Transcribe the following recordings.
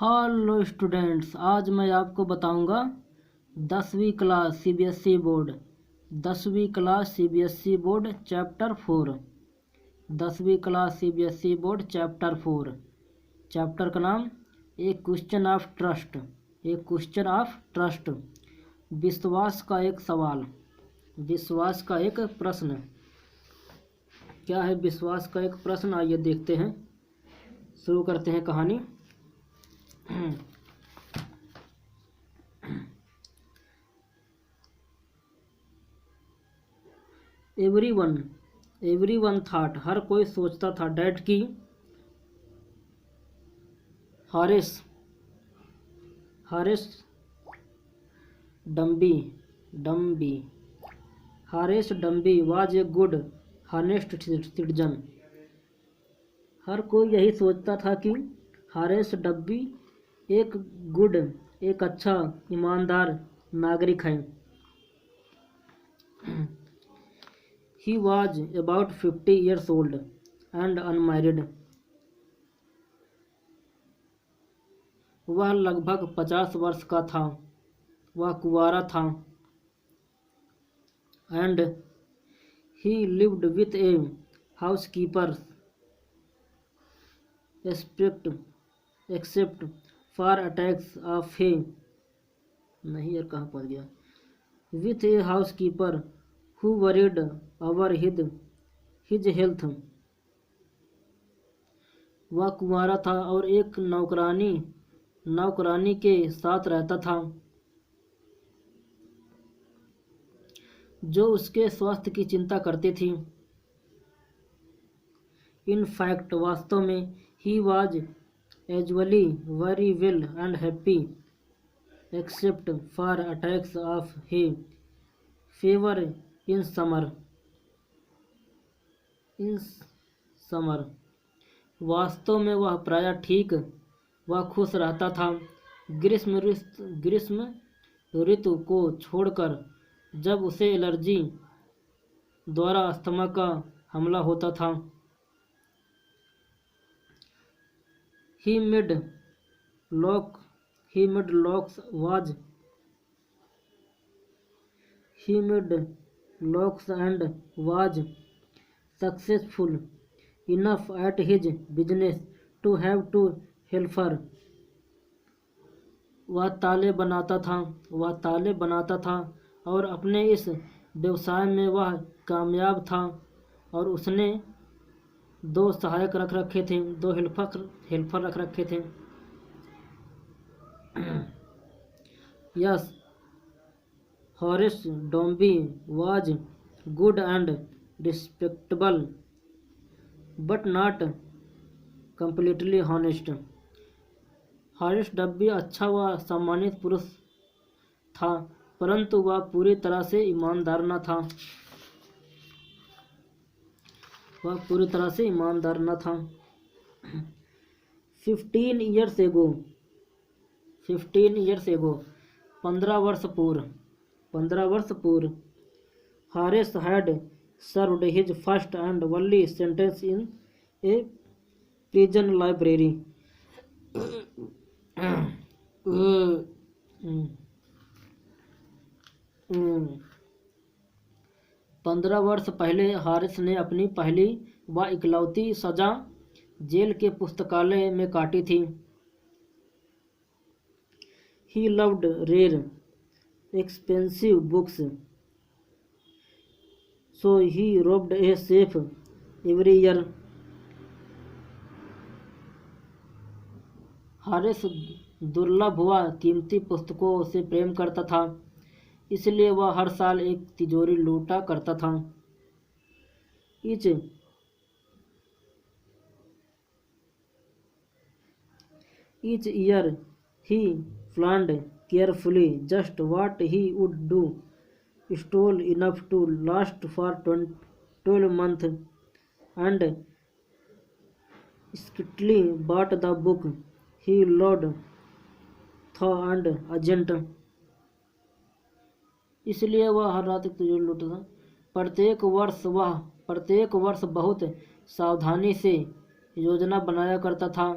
Hello students, आज मैं आपको बताऊंगा 10वीं क्लास सीबीएसई बोर्ड 10वीं क्लास सीबीएसई बोर्ड चैप्टर 4। 10वीं class CBSE board chapter 4। Chapter का नाम एक क्वेश्चन ऑफ ट्रस्ट। एक क्वेश्चन ऑफ ट्रस्ट, विश्वास का एक सवाल, विश्वास का एक प्रश्न। क्या है विश्वास का एक प्रश्न? आइए देखते हैं, शुरू करते हैं कहानी। एवरीवन थॉट, हर कोई सोचता था, डैट की Horace Danby was a good honest citizen. हर कोई यही सोचता था कि हारिस डब्बी एक अच्छा ईमानदार नागरिक है। He was about 50 years old and unmarried. वह लगभग 50 वर्ष का था, वह कुंवारा था। And he lived with a housekeeper except for attacks of hay, नहीं यार कहाँ पहुँच गया, with a housekeeper who worried over his health. वह कुंवारा था और एक नौकरानी के साथ रहता था जो उसके स्वास्थ्य की चिंता करती थी। इन फैक्ट, वास्तव में, ही वॉज एजुअली very well and happy except for attacks of hay fever in summer. वास्तव में वह प्रायः ठीक वह खुश रहता था ग्रीष्म ऋतु को छोड़कर, जब उसे एलर्जी द्वारा अस्थमा का हमला होता था। He made locks and was successful enough at his business to have to help her। वह ताले बनाता था और अपने इस व्यवसाय में वह कामयाब था, और उसने 2 सहायक रख रखे थे, 2 हेल्पर रख रखे थे। Yes, Horace Danby was good and respectable but not completely honest. Horace Danby अच्छा व सम्मानित पुरुष था, परंतु वह पूरी तरह से ईमानदार न था। 15 years ago 15 वर्ष पूर्व Haris had served his first and only sentence in a prison library। 15 वर्ष पहले हारिस ने अपनी पहली व इकलौती सजा जेल के पुस्तकालय में काटी थी। He loved rare, expensive books, so he robbed a safe every year। Haris दुर्लभ व कीमती पुस्तकों से प्रेम करता था, इसलिए वह हर साल एक तिजोरी लूटा करता था। Each year he planned carefully just what he would do, stole enough to last for 12 months, and secretly bought the book he loved, Thought and Agent। इसलिए वह हर रात एक तिजोरी लूटता था। प्रत्येक वर्ष बहुत सावधानी से योजना बनाया करता था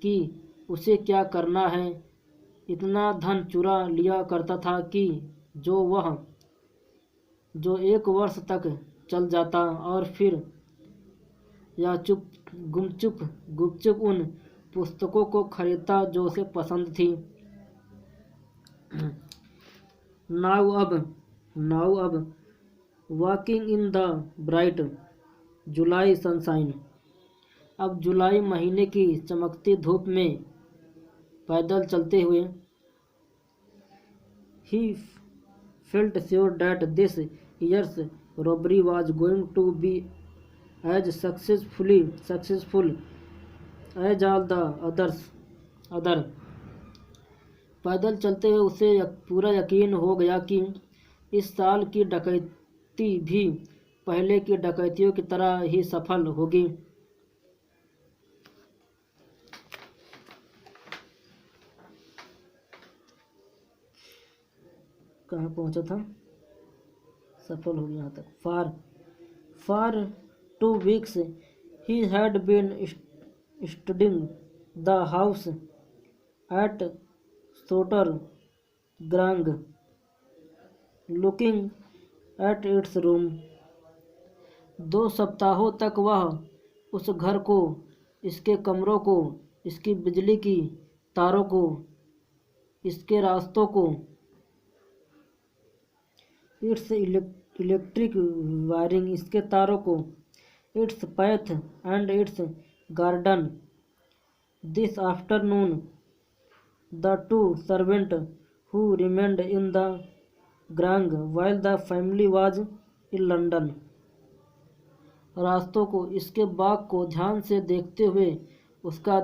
कि उसे क्या करना है। इतना धन चुरा लिया करता था कि जो 1 वर्ष तक चल जाता, और फिर या गुपचुप उन पुस्तकों को खरीदता जो उसे पसंद थी। नाउ अब walking in the bright July sunshine, अब जुलाई महीने की चमकती धूप में पैदल चलते हुए, he felt sure that this year's robbery was going to be as successful as all the other. पैदल चलते हुए उसे पूरा यकीन हो गया कि इस साल की डकैती भी पहले की डकैतियों की तरह ही सफल होगी। कहाँ पहुँचा था, सफल हो गया यहाँ तक। For 2 weeks he had been studying the house at Soter Grang, looking at its room। 2 सप्ताहों तक वह उस घर को, इसके कमरों को, इसकी बिजली की तारों को, इसके रास्तों को, इट्स इलेक्ट्रिक वायरिंग, इसके तारों को, it's path and it's garden. This afternoon the 2 servants who remained in the Grange while the family was in London। रास्तों को, इसके बाग को ध्यान से देखते हुए उसका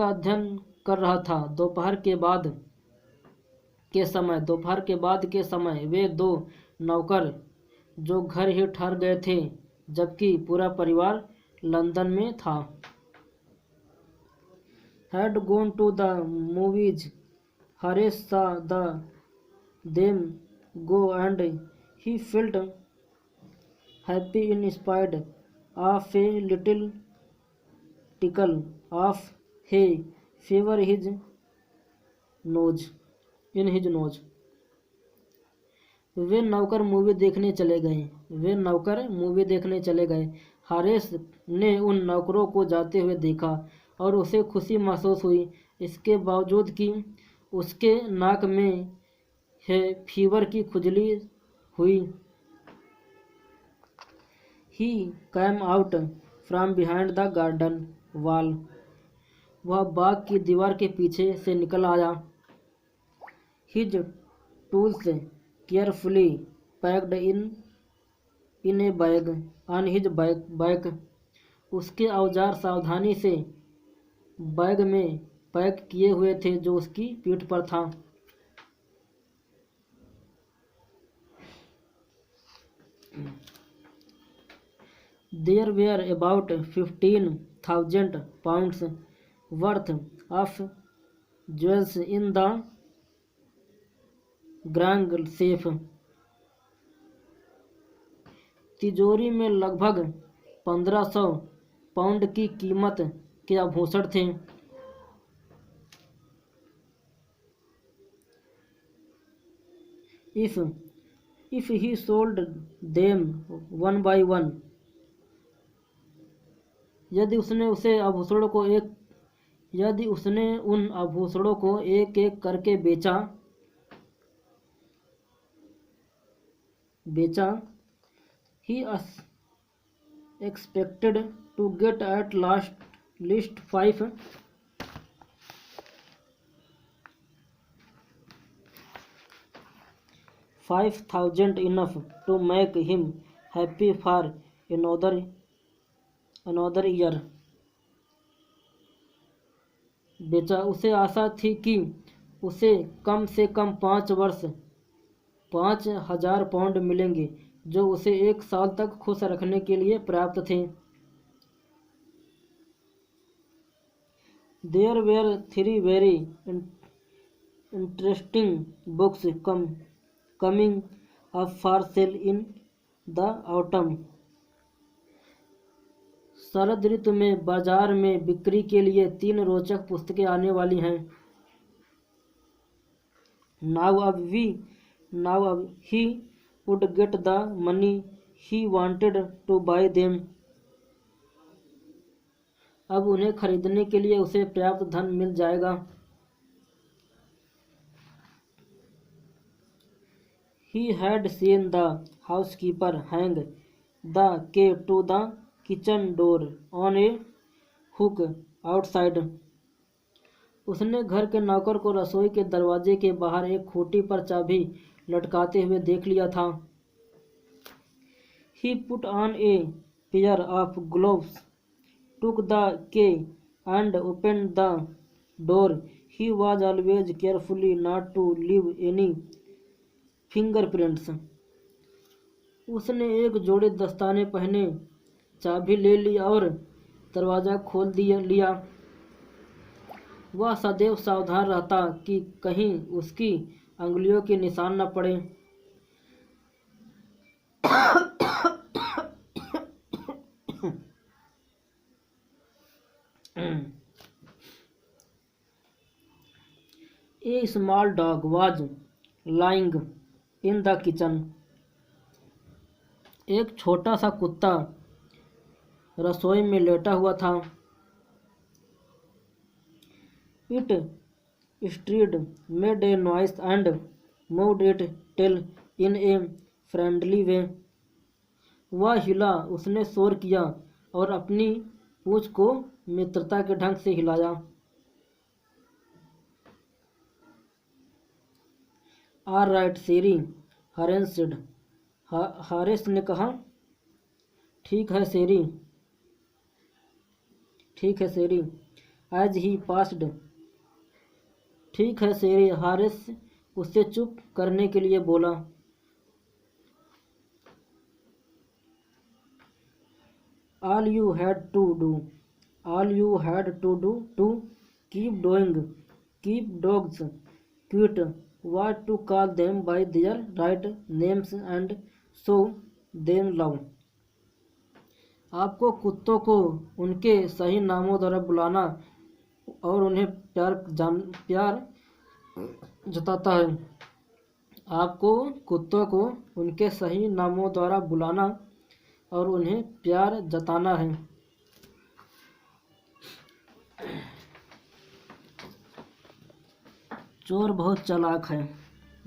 अध्ययन कर रहा था। दोपहर के बाद के समय वे 2 नौकर जो घर ही ठहर गए थे, जबकि पूरा परिवार लंदन में था, had gone to the movies। Harish saw them go and he felt happy in spite of a little tickle of hay fever in his nose। वे नौकर मूवी देखने चले गए। हारिस ने उन नौकरों को जाते हुए देखा और उसे खुशी महसूस हुई, इसके बावजूद कि उसके नाक में फीवर की खुजली हुई। He came out from behind the garden wall। वह बाग की दीवार के पीछे से निकल आया। His tools carefully packed in a bag on his back। उसके औजार सावधानी से बैग में पैक किए हुए थे जो उसकी पीठ पर था। There were about 15,000 pounds worth of jewels in the Grange safe। तिजोरी में लगभग 1500 पाउंड की कीमत के आभूषण थे। If he sold them one by one, यदि उसने उन आभूषणों को एक एक करके बेचा, he expected to get at least 5,000, enough to make him happy for another year। बेचा, उसे आशा थी कि उसे कम से कम 5 वर्ष 5,000 पाउंड मिलेंगे, जो उसे 1 साल तक खुश रखने के लिए पर्याप्त थे। There were 3 very interesting books coming up for sale in the autumn। शरद ऋतु में बाजार में बिक्री के लिए 3 रोचक पुस्तकें आने वाली हैं। Now he would get the money he wanted to buy them. अब उन्हें खरीदने के लिए उसे पर्याप्त धन मिल जाएगा। He had seen the housekeeper hang the key to the kitchen door on a hook outside. उसने घर के नौकर को रसोई के दरवाजे के बाहर एक खूंटी पर चाबी लटकाते हुए देख लिया था। He put on a pair of gloves, took the key and opened the door. He was always careful not to leave any fingerprints. उसने एक जोड़े दस्ताने पहने, चाबी ले ली और दरवाज़ा खोल लिया। वह सदैव सावधान रहता कि कहीं उसकी अंगुलियों के निशान न पड़े। A small dog was lying in the kitchen. एक छोटा सा कुत्ता रसोई में लेटा हुआ था। It stirred, made a noise and moved its tail in a friendly way. वह हिला, उसने शोर किया और अपनी पूंछ को मित्रता के ढंग से हिलाया। All right, Siri, Harish said. Haris ने कहा, ठीक है सेरी। As he passed. ठीक है सेरी, हारिस उससे चुप करने के लिए बोला। All you had to do to keep dogs quiet was to call them by their right names and show them love. आपको कुत्तों को उनके सही नामों द्वारा बुलाना और उन्हें प्यार जताता है। आपको कुत्तों को उनके सही नामों द्वारा बुलाना और उन्हें प्यार जताना है। चोर बहुत चालाक है।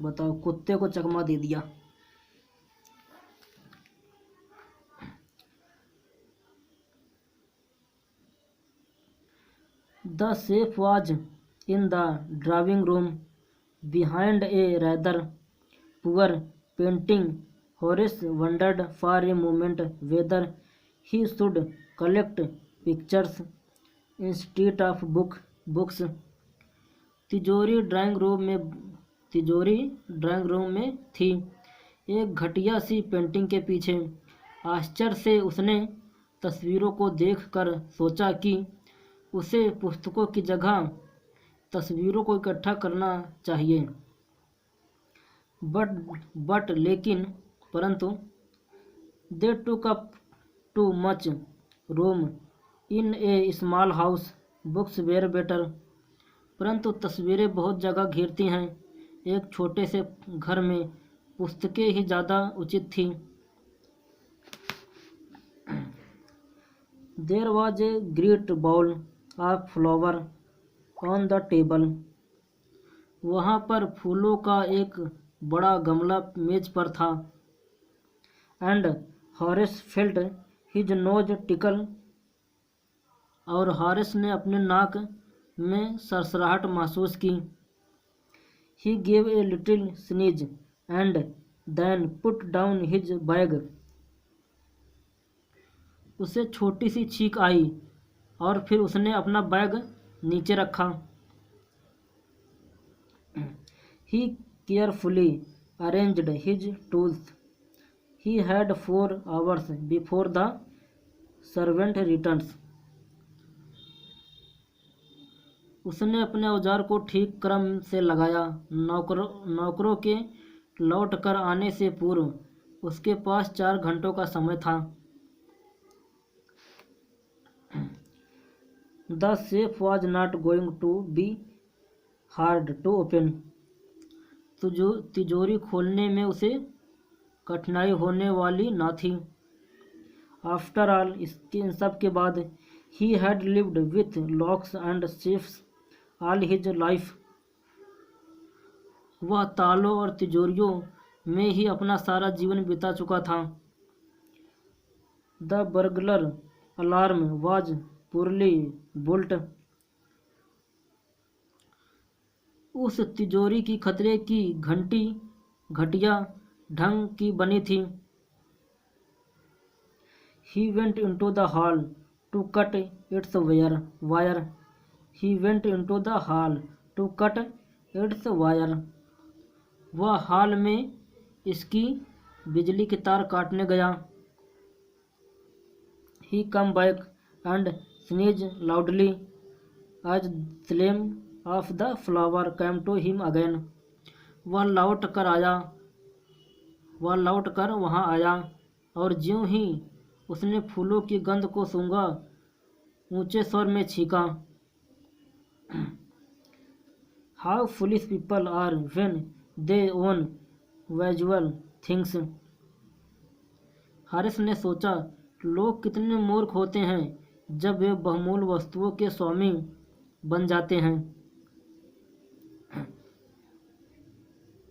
बताओ, कुत्ते को चकमा दे दिया। The safe was in the drawing room behind a rather poor painting. Horace wondered for a moment whether he should collect pictures instead of books. तिजोरी ड्राइंग रूम में थी, एक घटिया सी पेंटिंग के पीछे। आश्चर्य से उसने तस्वीरों को देखकर सोचा कि उसे पुस्तकों की जगह तस्वीरों को इकट्ठा करना चाहिए। परंतु they took up too much room in a small house. Books were better. परंतु तस्वीरें बहुत जगह घेरती हैं, एक छोटे से घर में पुस्तकें ही ज़्यादा उचित थी। There was a great bowl of flower on the table. वहाँ पर फूलों का एक बड़ा गमला मेज पर था। And Horace felt his nose tickle. और हारिस ने अपने नाक में सरसराहट महसूस की। He gave a little sneeze and then put down his bag. उसे छोटी सी छींक आई और फिर उसने अपना बैग नीचे रखा। He carefully arranged his tools. He had 4 hours before the servant returns. उसने अपने औजार को ठीक क्रम से लगाया। नौकरों के लौट कर आने से पूर्व उसके पास 4 घंटों का समय था। The safe was not going to be hard to open. तिजोरी खोलने में उसे कठिनाई होने वाली ना थी। आफ्टर ऑल, इन सब के बाद, he had lived with locks and safes all his life. वह तालों और तिजोरियों में ही अपना सारा जीवन बिता चुका था। The burglar alarm was poorly built. उस तिजोरी की खतरे की घंटी घटिया ढंग की बनी थी। He went into the hall to cut its wire. He went into the hall to cut its wire. वह हॉल में इसकी बिजली की तार काटने गया। He came back and sneeze loudly as flame of the flower came to him again. वह लौट कर वहाँ आया, और ज्यों ही उसने फूलों की गंध को सूंघा, ऊंचे स्वर में छींका, how foolish people are when they own वैजुअल थिंग्स। हारिस ने सोचा, लोग कितने मूर्ख होते हैं जब वे बहुमूल्य वस्तुओं के स्वामी बन जाते हैं।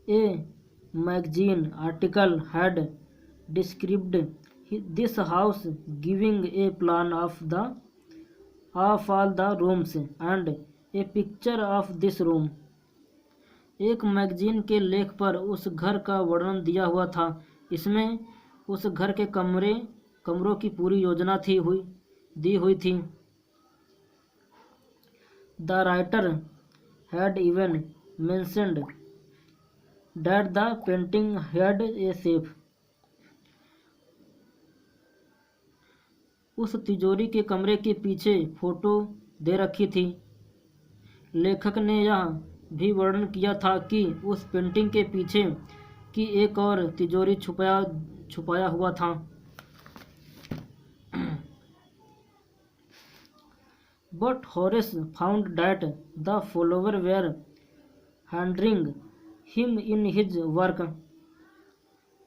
A magazine article had described this house giving a plan of all the rooms and a picture of this room. एक मैगजीन के लेख पर उस घर का वर्णन दिया हुआ था। इसमें उस घर के कमरों की पूरी योजना दी हुई थी। The writer had even mentioned that the painting had a safe. उस तिजोरी के कमरे के पीछे फोटो दे रखी थी। लेखक ने यह भी वर्णन किया था कि उस पेंटिंग के पीछे की एक और तिजोरी छुपाया हुआ था। But Horace found that the followers were hindering him in his work.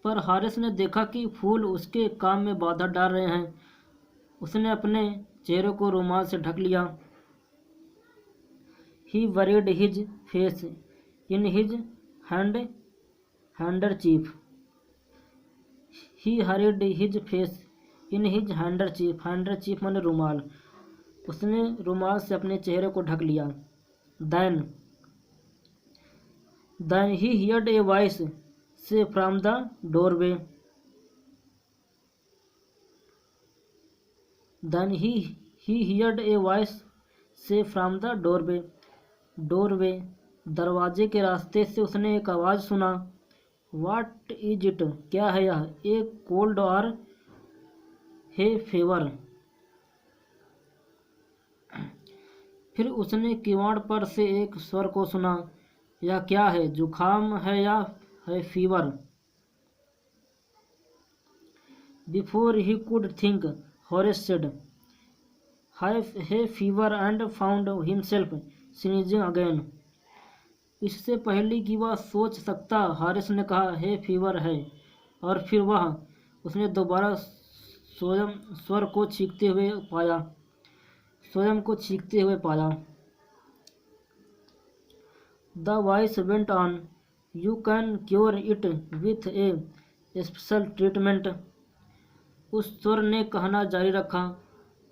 पर हारिस ने देखा कि फूल उसके काम में बाधा डाल रहे हैं। उसने अपने चेहरे को रुमाल से ढक लिया। He buried his face in his handkerchief. He hurried his face in his handkerchief. Handkerchief माने रुमाल। उसने रुमाल से अपने चेहरे को ढक लिया। Then he heard a voice say from the doorway. Then he heard a voice say from the doorway. दरवाजे के रास्ते से उसने एक आवाज़ सुना। What is it? क्या है यह? A cold or hay fever? फिर उसने किवाड़ पर से एक स्वर को सुना। यह क्या है? जुखाम है या है fever? Before he could think, Horace said, "Hay fever," and found himself sneezing again. इससे पहले कि वह सोच सकता, हारिस ने कहा, "हे फीवर है," और फिर उसने दोबारा स्वयं को छींकते हुए पाया। The voice went on, "You can cure it with a special treatment." उस स्वर ने कहना जारी रखा,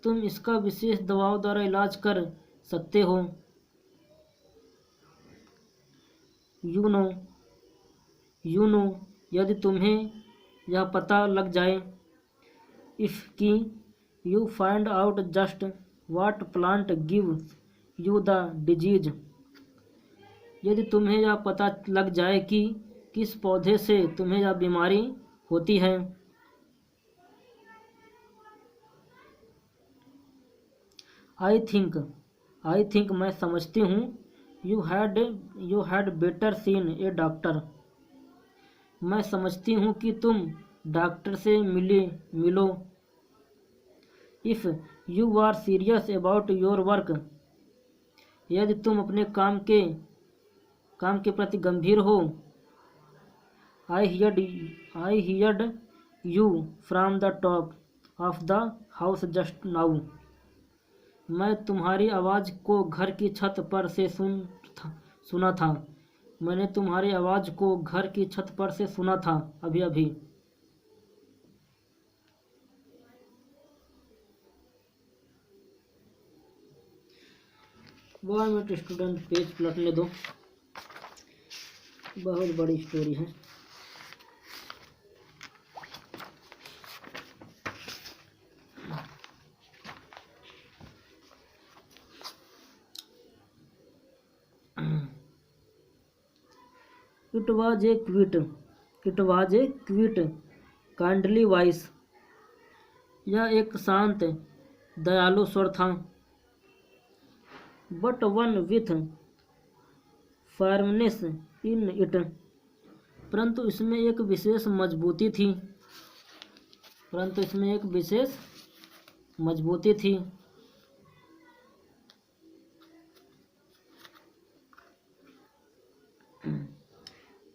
तुम इसका विशेष दवाओं द्वारा इलाज कर सकते हो। You know, यदि तुम्हें यह पता लग जाए, if कि you find out just what plant gives you the disease, यदि तुम्हें यह पता लग जाए कि किस पौधे से तुम्हें यह बीमारी होती है। I think मैं समझती हूँ, you had better seen a doctor, मैं समझती हूँ कि तुम डॉक्टर से मिलो। If you are serious about your work, यदि तुम अपने काम के प्रति गंभीर हो। I heard you from the top of the house just now, मैं तुम्हारी आवाज़ को घर की छत पर से सुना था। मैंने तुम्हारी आवाज़ को घर की छत पर से सुना था अभी अभी। वन मिनट स्टूडेंट, पेज पलटने दो, बहुत बड़ी स्टोरी है। It was a quiet, kindly voice. यह एक शांत दयालु स्वर था। But one with firmness in it. परंतु इसमें एक विशेष मजबूती थी।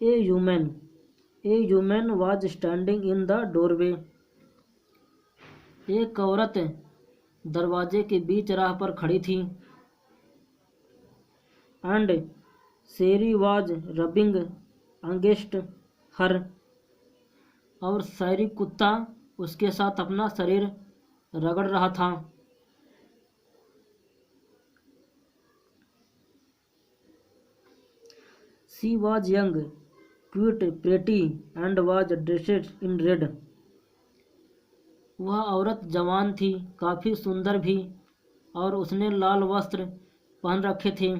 A human was standing in the doorway. एक औरत दरवाजे के बीच राह पर खड़ी थी। And Sherry was rubbing against her. और शैरी कुत्ता उसके साथ अपना शरीर रगड़ रहा था। She was young, cute, pretty and was dressed in red. वह औरत जवान थी, काफ़ी सुंदर भी, और उसने लाल वस्त्र पहन रखे थे।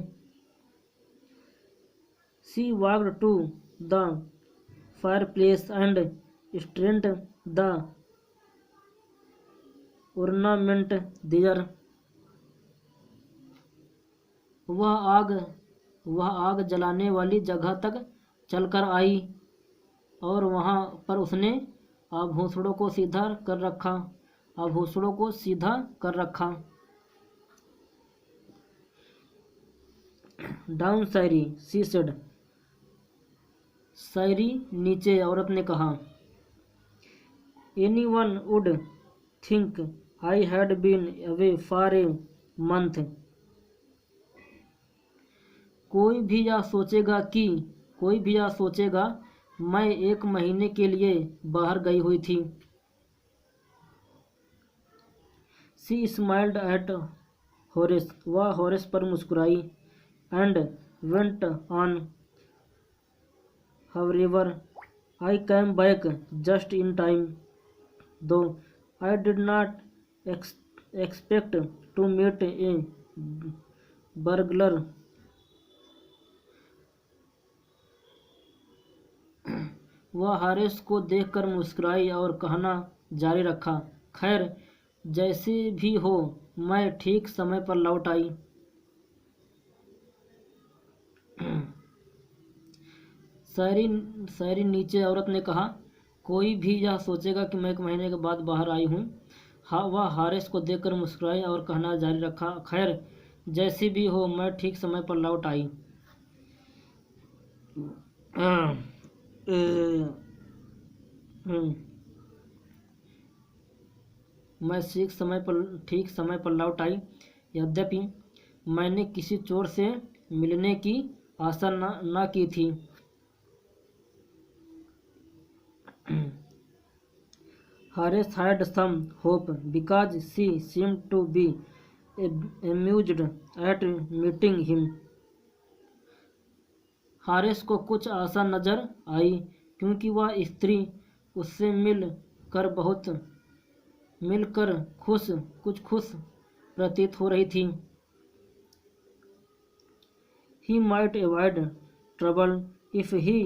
She walked to the fireplace and straightened the ornament there. वह आग जलाने वाली जगह तक चलकर आई और वहां पर उसने आभूषणों को सीधा कर रखा। Down Shari, she said. Shari नीचे, औरत ने कहा। Anyone would think I had been away for a month. कोई भी यह सोचेगा मैं 1 महीने के लिए बाहर गई हुई थी। She smiled at Horace. वह होरेस पर मुस्कुराई। And went on, however I came back just in time, though I did not expect to meet a burglar. वह हारिस को देखकर मुस्कुराई और कहना जारी रखा, खैर जैसे भी हो मैं ठीक समय पर लौट आई. शायरी नीचे, औरत ने कहा। कोई भी यह सोचेगा कि मैं 1 महीने के बाद बाहर आई हूँ। वह हारिस को देखकर मुस्कुराई और कहना जारी रखा, खैर जैसी भी हो मैं ठीक समय पर लौट आई. मैं ठीक समय पर लौट आई। यद्यपि मैंने किसी चोर से मिलने की आशा न की थी। Haris had some hope because she seemed to be amused at meeting him. Haris को कुछ आशा नजर आई क्योंकि वह स्त्री उससे मिलकर कुछ खुश प्रतीत हो रही थी. He might avoid trouble if he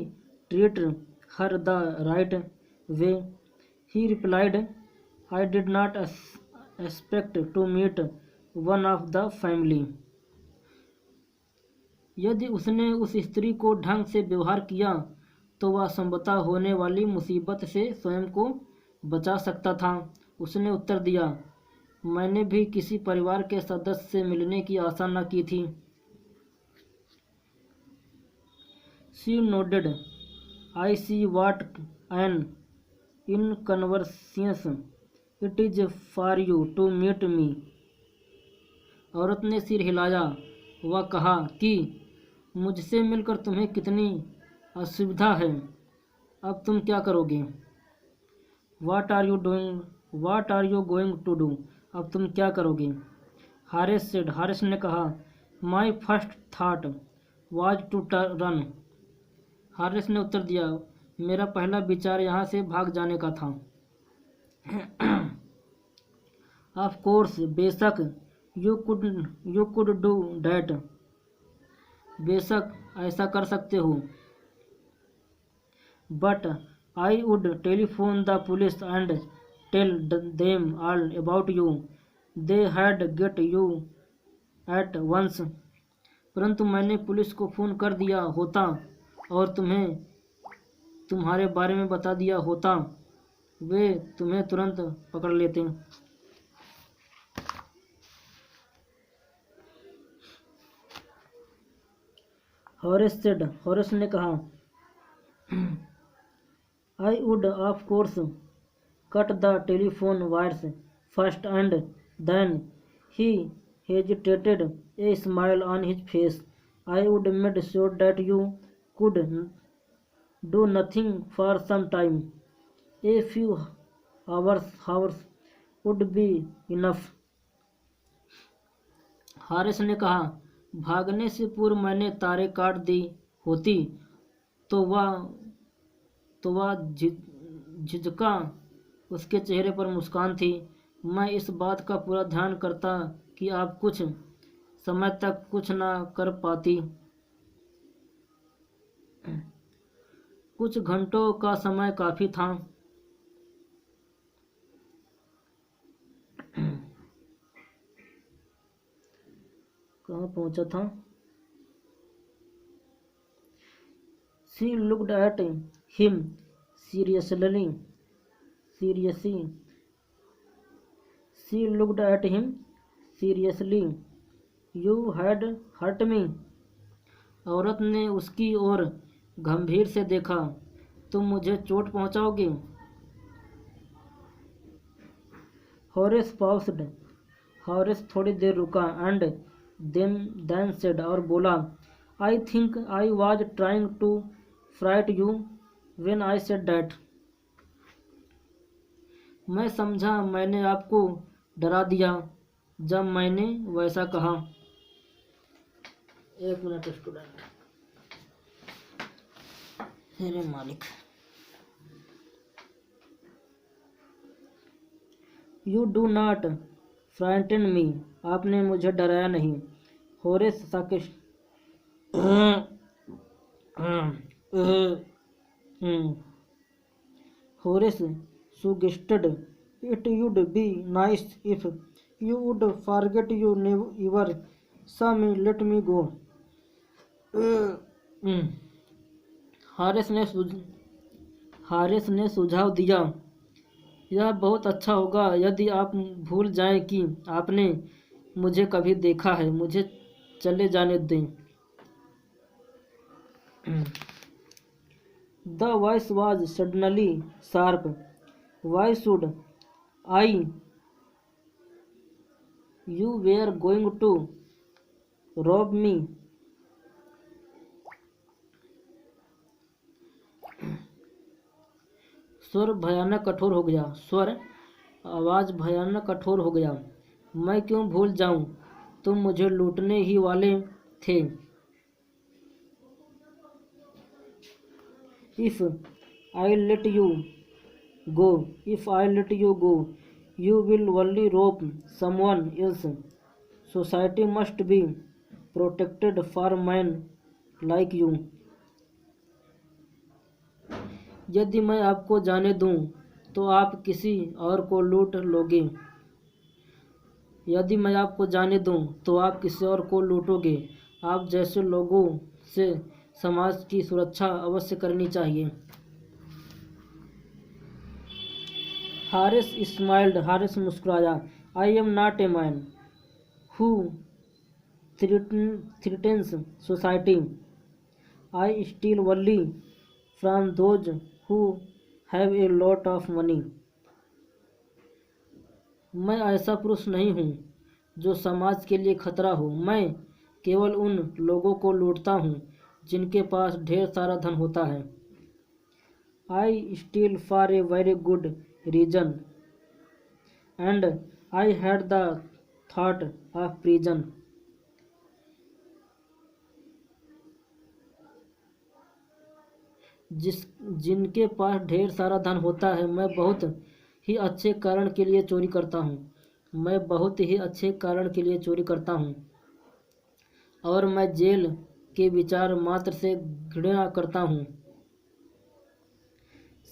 treated her the right way, he replied. I did not expect to meet one of the family. यदि उसने उस स्त्री को ढंग से व्यवहार किया तो वह संभवतः होने वाली मुसीबत से स्वयं को बचा सकता था. उसने उत्तर दिया, मैंने भी किसी परिवार के सदस्य से मिलने की आशा न की थी। She nodded. I see what an inconvenience it is for you to meet me. औरत ने सिर हिलाया। वह कहा कि मुझसे मिलकर तुम्हें कितनी असुविधा है। अब तुम क्या करोगे? What are you doing? What are you going to do? अब तुम क्या करोगे? Harris said. हारिस ने कहा, my first thought was to run. Harris ने उत्तर दिया, मेरा पहला विचार यहाँ से भाग जाने का था। ऑफ कोर्स, बेशक, यू कुड डू डैट। बेशक ऐसा कर सकते हो। But I would telephone the police and tell them all about you. They had get you at once. परंतु मैंने पुलिस को फ़ोन कर दिया होता और तुम्हें तुम्हारे बारे में बता दिया होता। वे तुम्हें तुरंत पकड़ लेते। Horace said. हॉरेस ने कहा, I would of course cut the telephone wires first and then. He hesitated, a smile on his face. I would made sure that you could do nothing for some time. A few hours would be enough. Harris ने कहा, भागने से पूर्व मैंने तारे काट दी होती तो वह झिझका। उसके चेहरे पर मुस्कान थी। मैं इस बात का पूरा ध्यान करता कि आप कुछ समय तक कुछ ना कर पाती। कुछ घंटों का समय काफ़ी था। कहाँ पहुंचा था? She looked at him seriously. She looked at him seriously. You had hurt me. औरत ने उसकी ओर गंभीर से देखा। तुम मुझे चोट पहुंचाओगे? हॉरेस पाउस्ड। हॉरेस थोड़ी देर रुका एंड देन सेड, और बोला, I think I was trying to fright you when I said that. मैं समझा मैंने आपको डरा दिया जब मैंने वैसा कहा। एक मिनट स्टूडेंट। मेरे मालिक। You do not frighten me. आपने मुझे डराया नहीं। होरेस साकिश। Horace suggested, it would be nice if you would forget you never saw me. Let me go. Haris ने सुझाव दिया, यह बहुत अच्छा होगा यदि आप भूल जाएं कि आपने मुझे कभी देखा है। मुझे चले जाने दें। The voice was suddenly sharp. Why should I? You were going to rob me. स्वर भयानक कठोर हो गया। आवाज़ भयानक कठोर हो गया। मैं क्यों भूल जाऊं? तुम मुझे लूटने ही वाले थे। If I let you go, you will only rob someone else. Society must be protected for men like you. यदि मैं आपको जाने दूं तो आप किसी और को लूट लोगे। यदि मैं आपको जाने दूं तो आप किसी और को लूटोगे। आप जैसे लोगों से समाज की सुरक्षा अवश्य करनी चाहिए। हारिस स्माइल्ड। हारिस मुस्कुराया। I am not a man who threatens society. I steal only from those who have a lot of money. मैं ऐसा पुरुष नहीं हूँ जो समाज के लिए खतरा हो। मैं केवल उन लोगों को लूटता हूँ जिनके पास ढेर सारा धन होता है। I steal for a very good reason, and I had the thought of prison. जिनके पास ढेर सारा धन होता है। मैं बहुत ही अच्छे कारण के लिए चोरी करता हूँ। मैं बहुत ही अच्छे कारण के लिए चोरी करता हूँ और मैं जेल के विचार मात्र से घृणा करता हूँ।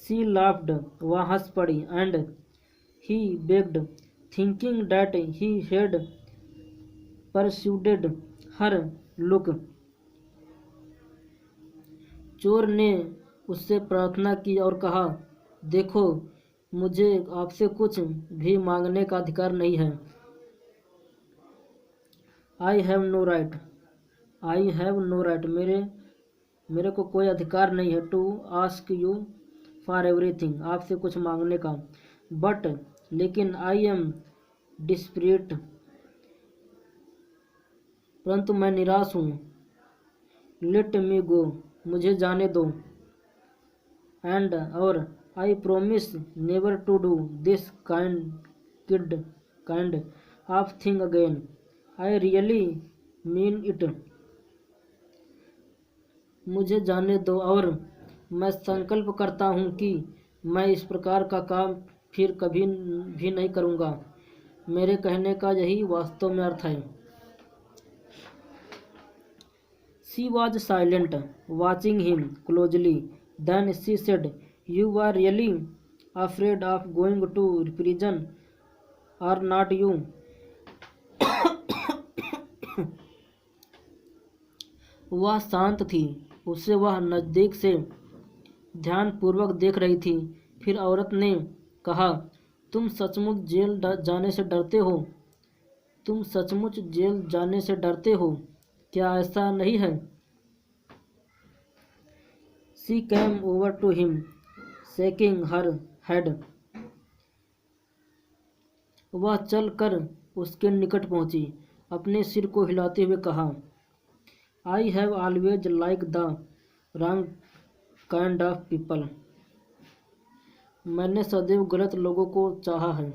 She laughed, वह हंस पड़ी, and he begged, thinking that he had pursued her look. चोर ने उससे प्रार्थना की और कहा, देखो, मुझे आपसे कुछ भी मांगने का अधिकार नहीं है। I have no right. I have no right. मेरे को कोई अधिकार नहीं है to ask you for everything. आपसे कुछ मांगने का। But लेकिन I am desperate. परंतु मैं निराश हूँ। Let me go. मुझे जाने दो। And और I promise never to do this kind of thing again. I really mean it. मुझे जाने दो और मैं संकल्प करता हूँ कि मैं इस प्रकार का काम फिर कभी भी नहीं करूँगा। मेरे कहने का यही वास्तव में अर्थ है। She was silent, watching him closely. Then she said, you are really afraid of going to prison, are not you? वह शांत थी। उसे वह नज़दीक से ध्यानपूर्वक देख रही थी। फिर औरत ने कहा, तुम सचमुच जेल जाने से डरते हो? तुम सचमुच जेल जाने से डरते हो? क्या ऐसा नहीं है? She came over to him, shaking her head. वह चल कर उसके निकट पहुंची, अपने सिर को हिलाते हुए कहा, I have always liked the wrong kind of people. मैंने सदैव गलत लोगों को चाहा है।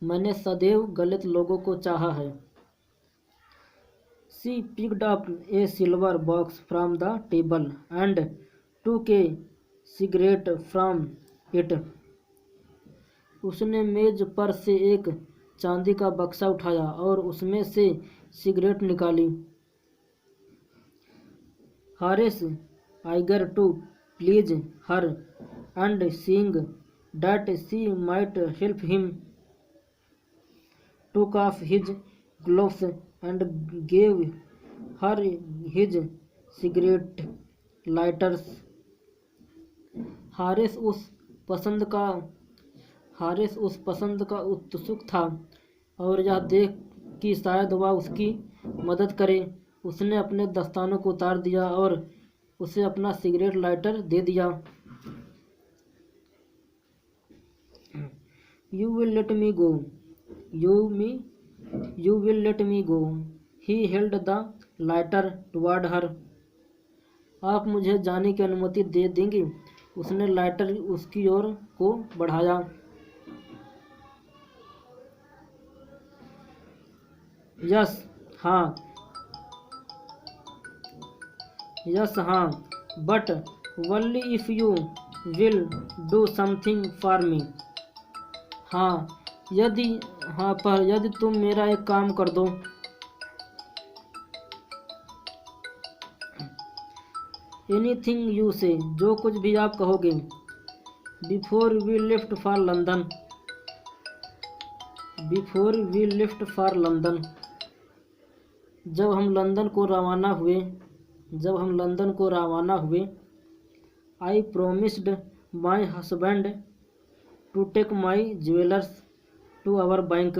मैंने सदैव गलत लोगों को चाहा है। She picked up a silver box from the table and took a cigarette from it. उसने मेज पर से एक चांदी का बक्सा उठाया और उसमें से सिगरेट निकाली। Harris eager to please her and seeing that she might help him, took off his gloves and gave her his cigarette lighters. Haris उस पसंद का उत्सुक था और यह देख कि शायद वह उसकी मदद करे, उसने अपने दस्तानों को उतार दिया और उसे अपना सिगरेट लाइटर दे दिया। You will let me go. You will let me go. He held the lighter toward her. आप मुझे जाने की अनुमति दे देंगे? उसने लाइटर उसकी ओर को बढ़ाया। यस हाँ, but only if you will do something for me. पर यदि तुम मेरा एक काम कर दो। Anything you say, जो कुछ भी आप कहोगे। Before we left for London, जब हम लंदन को रवाना हुए, I promised my husband to take my jewelers to our bank.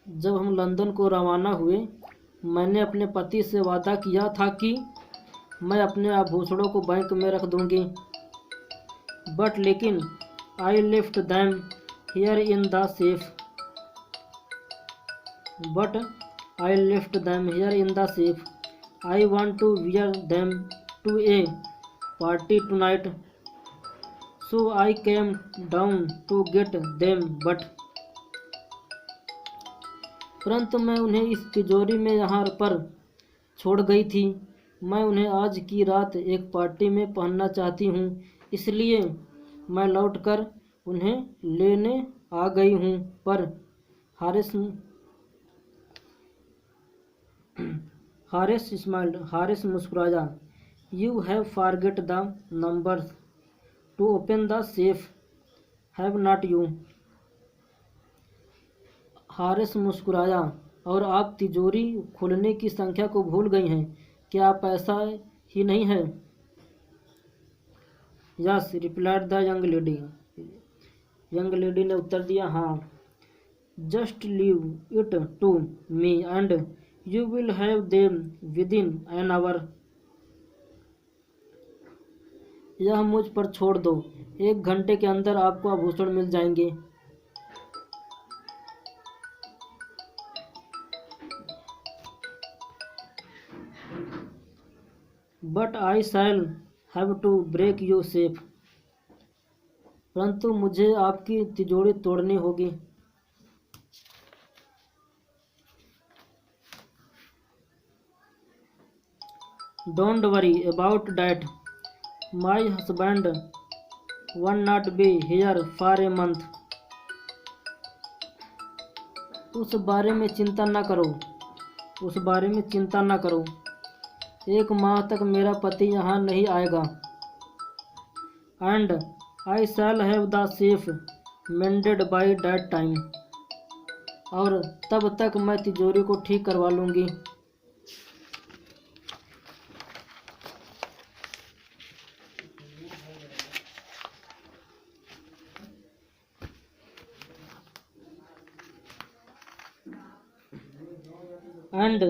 जब हम लंदन को रवाना हुए, मैंने अपने पति से वादा किया था कि मैं अपने आभूषणों को बैंक में रख दूंगी। लेकिन I left them here in the safe. I left them here in the safe. I want to wear them to a party tonight, so I came down to get them परंतु मैं उन्हें इस तिजोरी में यहाँ पर छोड़ गई थी। मैं उन्हें आज की रात एक पार्टी में पहनना चाहती हूँ, इसलिए मैं लौटकर उन्हें लेने आ गई हूँ। पर हारिस मुस्कुराया। You have forget the numbers to open the safe, have not you? Harris मुस्कुराया। और आप तिजोरी खोलने की संख्या को भूल गई हैं, क्या आप ऐसा ही नहीं है? Yes, replied the young lady. Young lady ने उत्तर दिया, हाँ। Just leave it to me and you will have them within an hour. यह मुझ पर छोड़ दो, 1 घंटे के अंदर आपको आभूषण मिल जाएंगे। But I shall have to break you safe. परंतु मुझे आपकी तिजोरी तोड़नी होगी। Don't worry about that, my husband won't be here for a month. उस बारे में चिंता ना करो। 1 माह तक मेरा पति यहाँ नहीं आएगा। And I shall have the safe मेंडेड by that time. और तब तक मैं तिजोरी को ठीक करवा लूँगी। And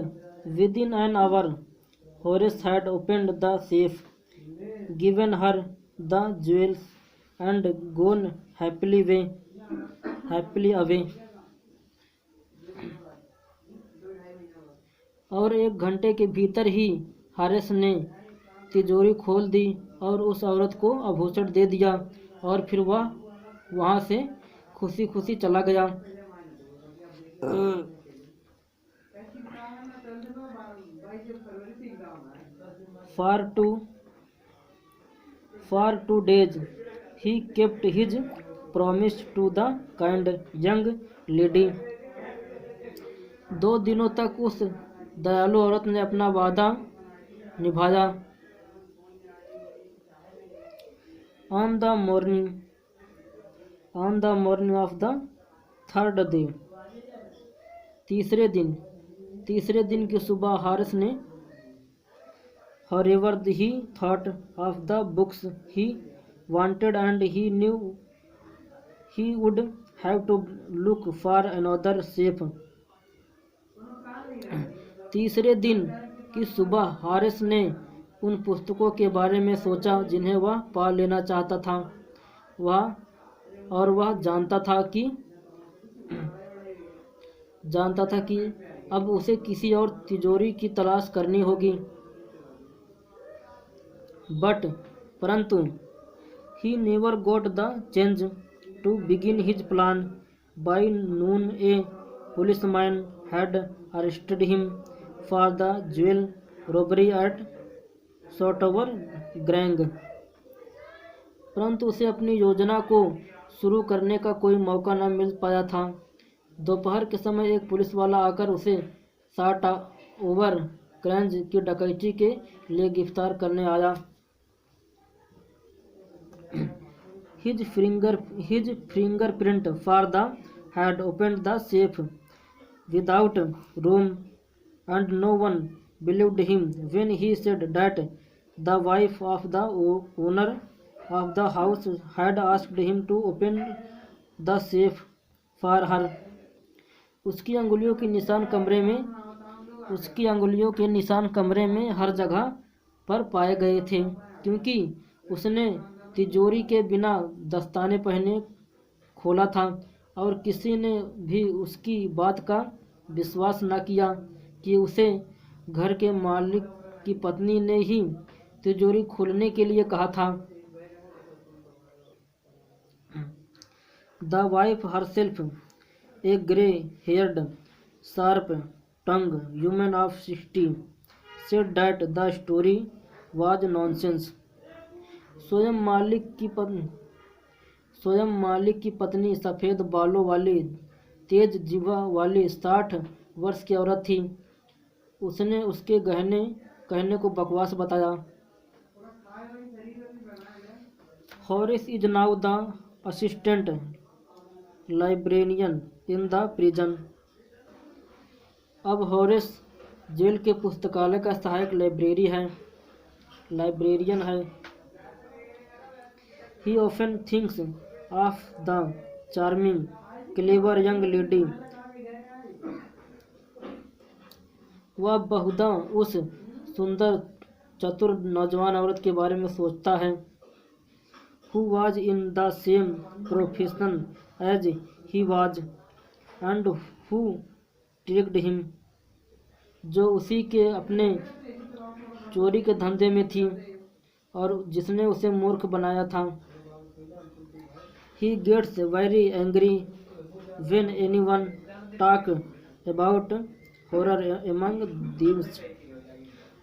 within an hour, Horace had opened the safe, given her the jewels, and gone happily away. और 1 घंटे के भीतर ही हारिस ने तिजोरी खोल दी और उस औरत को आभूषण दे दिया, और फिर वह वहाँ से खुशी खुशी चला गया। For 2 days he kept his promise to the kind young lady. 2 दिनों तक उस दयालु औरत ने अपना वादा निभाया। On the morning of the 3rd day, तीसरे दिन की सुबह हारिस ने however he thought of the books he wanted and he knew he would have to look for another safe. तीसरे दिन की सुबह हारिस ने उन पुस्तकों के बारे में सोचा जिन्हें वह पा लेना चाहता था। वह जानता था कि अब उसे किसी और तिजोरी की तलाश करनी होगी। परंतु he never got the chance to begin his plan. By noon a policeman had arrested him for the jewel robbery at Sotover Grange. परंतु उसे अपनी योजना को शुरू करने का कोई मौका न मिल पाया था। दोपहर के समय एक पुलिस वाला आकर उसे सॉटओवर ग्रैंज की डकैती के लिए गिरफ्तार करने आया। His fingerprint for the had opened the safe without room, and no one believed him when he said that the wife of the owner of the house had asked him to open the safe for her. उसकी अंगुलियों के निशान कमरे में हर जगह पर पाए गए थे, क्योंकि उसने तिजोरी के बिना दस्ताने पहने खोला था और किसी ने भी उसकी बात का विश्वास न किया कि उसे घर के मालिक की पत्नी ने ही तिजोरी खोलने के लिए कहा था। The wife herself, A grey heard sharp tongue woman of 60, said that the story was nonsense. स्वयं मालिक की पत्नी सफ़ेद बालों वाली तेज जिह्वा वाली 60 वर्ष की औरत थी। उसने उसके कहने को बकवास बताया। हॉरिस is now the assistant librarian in the prison. अब हॉरिस जेल के पुस्तकालय का सहायक लाइब्रेरियन है। He often thinks of the charming, clever young lady. वह बहुधा उस सुंदर चतुर नौजवान औरत के बारे में सोचता है। Who was in the same profession as he was, and who tricked him. जो उसी के अपने चोरी के धंधे में थी और जिसने उसे मूर्ख बनाया था। He gets very angry when anyone talk about horror among thieves.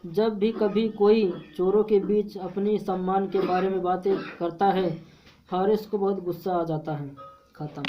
जब भी कभी कोई चोरों के बीच अपनी सम्मान के बारे में बातें करता है, हॉरिस को बहुत गुस्सा आ जाता है। खत्म।